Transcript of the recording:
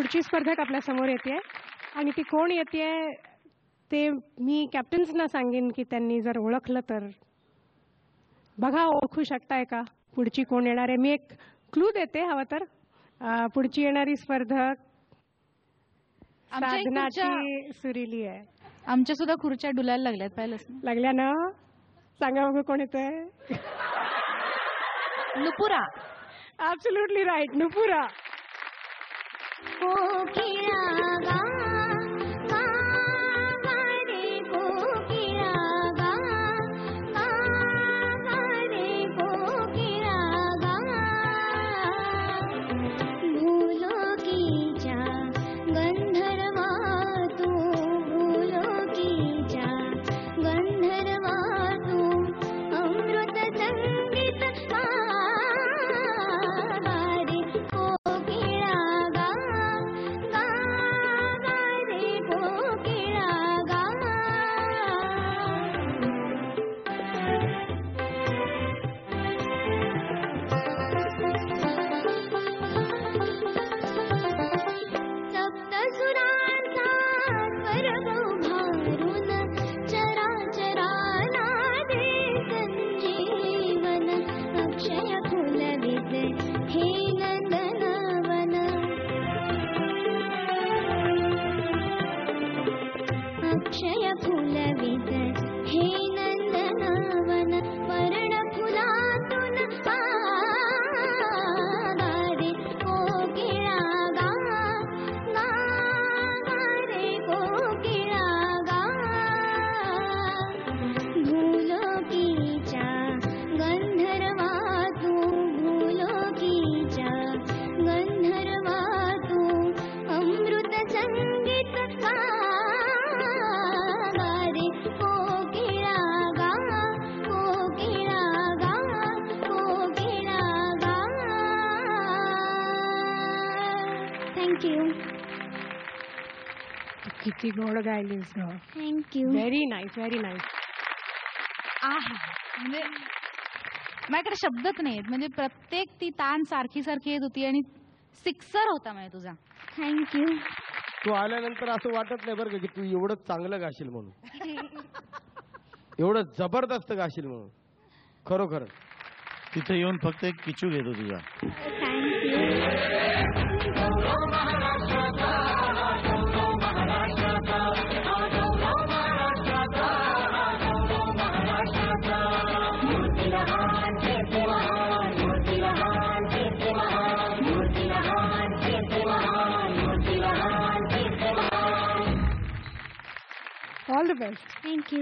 पुढची स्पर्धक आपल्या समोर येते आणि ती कोण येते ते मी कॅप्टन्सना सांगेन की त्यांनी जर ओळखलं तर. बघा ओळखू शकताय का पुढची कोण येणार आहे. मी एक क्लू देते हवं तर. पुढची येणारी स्पर्धक साधनाची सुरीली आहे. आमच्या सुद्धा खुर्च्या डुलायला लागल्यात, पाहिलंच ना. लागल्या ना. सांगा बघू कोण येतंय. नुपुरा. Absolutely right, Nupura. किती गोड गायलीस ग. Thank you. Very nice, very nice. म्हणजे माझ्याकडे शब्दच नाहीत. म्हणजे प्रत्येक ती तान सारखी सारखी येत होती आणि सिक्सर होता म्हणजे तुझा. थँक्यू. तू आल्यानंतर असं वाटत नाही बरं का की तू एवढं चांगलं गाशील म्हणून. एवढं जबरदस्त गाशील म्हणून. खरोखर तिथे येऊन फक्त एक किचू घेतो तुझा. All the best. Thank you.